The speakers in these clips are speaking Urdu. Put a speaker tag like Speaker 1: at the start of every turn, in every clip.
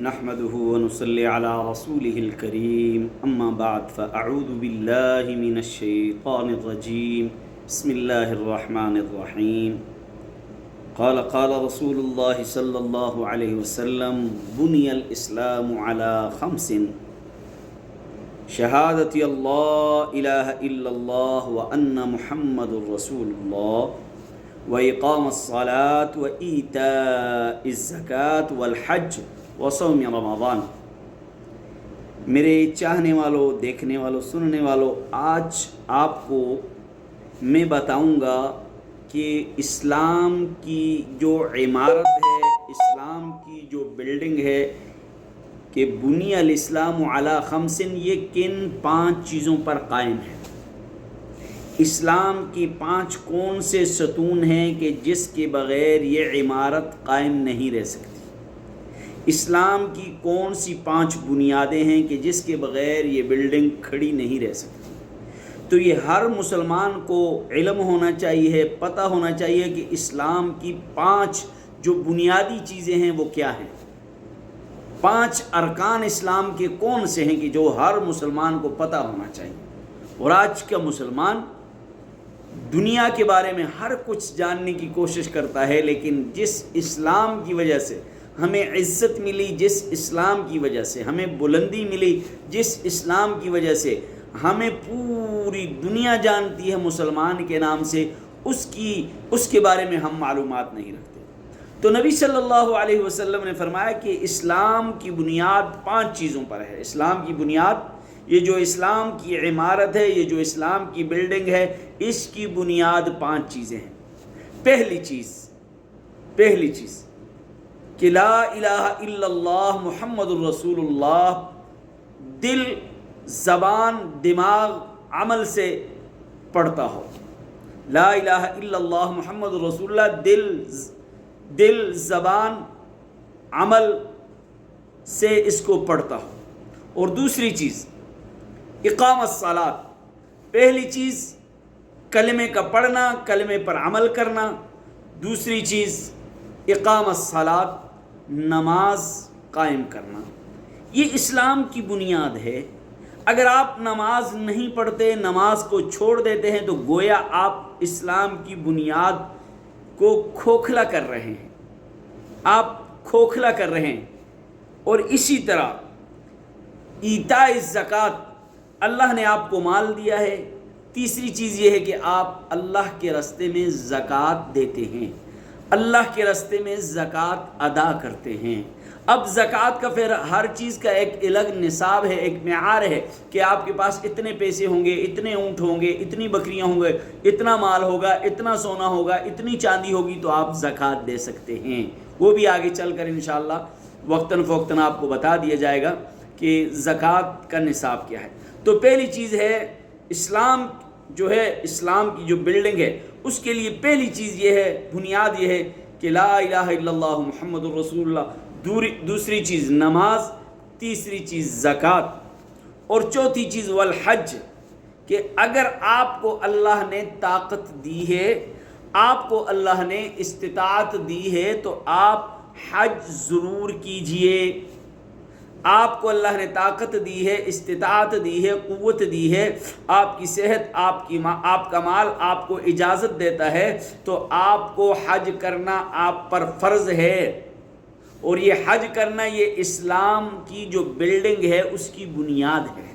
Speaker 1: نحمده ونصلي على رسوله الكريم أما بعد فأعوذ بالله من الشيطان الرجيم بسم الله الرحمن الرحيم قال رسول الله صلى الله عليه وسلم بني الإسلام على 5 شهادة الله إله إلا الله وأن محمد رسول الله وإقام الصلاة وإيتاء الزكاة والحج وصوم رمضان۔ میرے چاہنے والوں، دیکھنے والوں، سننے والوں، آج آپ کو میں بتاؤں گا کہ اسلام کی جو عمارت ہے، اسلام کی جو بلڈنگ ہے کہ بنی الاسلام علی 5، یہ کن 5 چیزوں پر قائم ہے۔ اسلام کی 5 کون سے ستون ہیں کہ جس کے بغیر یہ عمارت قائم نہیں رہ سکتی۔ اسلام کی کون سی 5 بنیادیں ہیں کہ جس کے بغیر یہ بلڈنگ کھڑی نہیں رہ سکتی۔ تو یہ ہر مسلمان کو علم ہونا چاہیے، پتہ ہونا چاہیے کہ اسلام کی 5 جو بنیادی چیزیں ہیں وہ کیا ہیں۔ 5 ارکان اسلام کے کون سے ہیں کہ جو ہر مسلمان کو پتہ ہونا چاہیے۔ اور آج کا مسلمان دنیا کے بارے میں ہر کچھ جاننے کی کوشش کرتا ہے، لیکن جس اسلام کی وجہ سے ہمیں عزت ملی، جس اسلام کی وجہ سے ہمیں بلندی ملی، جس اسلام کی وجہ سے ہمیں پوری دنیا جانتی ہے مسلمان کے نام سے، اس کے بارے میں ہم معلومات نہیں رکھتے۔ تو نبی صلی اللہ علیہ وسلم نے فرمایا کہ اسلام کی بنیاد 5 چیزوں پر ہے۔ اسلام کی بنیاد، یہ جو اسلام کی عمارت ہے، یہ جو اسلام کی بلڈنگ ہے، اس کی بنیاد 5 چیزیں ہیں۔ پہلی چیز کہ لا الہ الا اللہ محمد الرسول اللہ، دل، زبان، دماغ، عمل سے پڑھتا ہو۔ لا الہ الا اللہ محمد الرسول اللہ، دل، زبان، عمل سے اس کو پڑھتا ہو۔ اور دوسری چیز اقام الصلاۃ، پہلی چیز کلمے کا پڑھنا، کلمے پر عمل کرنا۔ دوسری چیز اقام الصلاۃ، نماز قائم کرنا۔ یہ اسلام کی بنیاد ہے۔ اگر آپ نماز نہیں پڑھتے، نماز کو چھوڑ دیتے ہیں، تو گویا آپ اسلام کی بنیاد کو کھوکھلا کر رہے ہیں، آپ کھوکھلا کر رہے ہیں۔ اور اسی طرح ایتاء الزکوٰۃ، اللہ نے آپ کو مال دیا ہے، تیسری چیز یہ ہے کہ آپ اللہ کے راستے میں زکوٰۃ دیتے ہیں، اللہ کے راستے میں زکوٰۃ ادا کرتے ہیں۔ اب زکوٰۃ کا پھر ہر چیز کا ایک الگ نصاب ہے، ایک معیار ہے کہ آپ کے پاس اتنے پیسے ہوں گے، اتنے اونٹ ہوں گے، اتنی بکریاں ہوں گے، اتنا مال ہوگا، اتنا سونا ہوگا، اتنی چاندی ہوگی تو آپ زکوٰۃ دے سکتے ہیں۔ وہ بھی آگے چل کر انشاءاللہ وقتاً فوقتاً آپ کو بتا دیا جائے گا کہ زکوٰۃ کا نصاب کیا ہے۔ تو پہلی چیز ہے اسلام جو ہے، اسلام کی جو بلڈنگ ہے، اس کے لیے پہلی چیز یہ ہے، بنیاد یہ ہے کہ لا الہ الا اللہ محمد الرسول اللہ۔ دوسری چیز نماز، تیسری چیز زکوٰۃ، اور چوتھی چیز والحج، کہ اگر آپ کو اللہ نے طاقت دی ہے، آپ کو اللہ نے استطاعت دی ہے، تو آپ حج ضرور کیجئے۔ آپ کو اللہ نے طاقت دی ہے، استطاعت دی ہے، قوت دی ہے، آپ کی صحت، آپ کا مال آپ کو اجازت دیتا ہے، تو آپ کو حج کرنا آپ پر فرض ہے۔ اور یہ حج کرنا، یہ اسلام کی جو بلڈنگ ہے اس کی بنیاد ہے،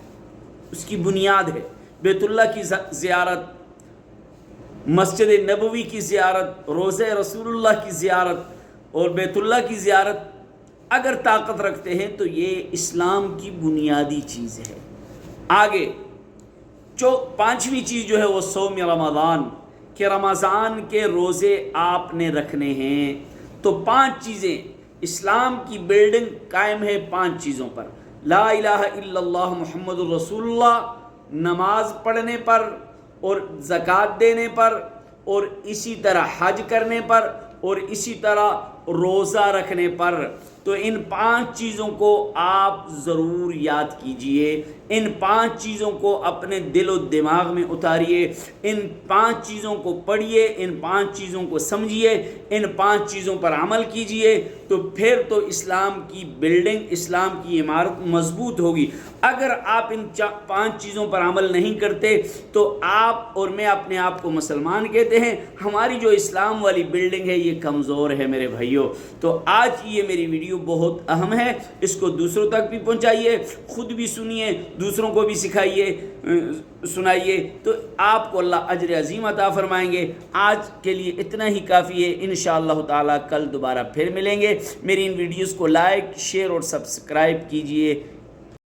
Speaker 1: اس کی بنیاد ہے۔ بیت اللہ کی زیارت، مسجد نبوی کی زیارت، روضہ رسول اللہ کی زیارت اور بیت اللہ کی زیارت اگر طاقت رکھتے ہیں تو یہ اسلام کی بنیادی چیز ہے۔ آگے 5ویں چیز جو ہے وہ صوم رمضان، کہ رمضان کے روزے آپ نے رکھنے ہیں۔ تو 5 چیزیں، اسلام کی بلڈنگ قائم ہے 5 چیزوں پر: لا الہ الا اللہ محمد الرسول اللہ، نماز پڑھنے پر اور زکوٰۃ دینے پر، اور اسی طرح حج کرنے پر، اور اسی طرح روزہ رکھنے پر۔ تو ان 5 چیزوں کو آپ ضرور یاد کیجئے، ان 5 چیزوں کو اپنے دل و دماغ میں اتاریے، ان 5 چیزوں کو پڑھیے، ان 5 چیزوں کو سمجھیے، ان 5 چیزوں پر عمل کیجئے، تو پھر تو اسلام کی بلڈنگ، اسلام کی عمارت مضبوط ہوگی۔ اگر آپ ان 5 چیزوں پر عمل نہیں کرتے تو آپ اور میں اپنے آپ کو مسلمان کہتے ہیں، ہماری جو اسلام والی بلڈنگ ہے یہ کمزور ہے میرے بھائیوں۔ تو آج یہ میری ویڈیو بہت اہم ہے، اس کو دوسروں تک بھی پہنچائیے، خود بھی سنیے، دوسروں کو بھی سکھائیے، سنائیے، تو آپ کو اللہ اجر عظیم عطا فرمائیں گے۔ آج کے لیے اتنا ہی کافی ہے، انشاءاللہ تعالی کل دوبارہ پھر ملیں گے۔ میری ان ویڈیوز کو لائک، شیئر اور سبسکرائب کیجئے۔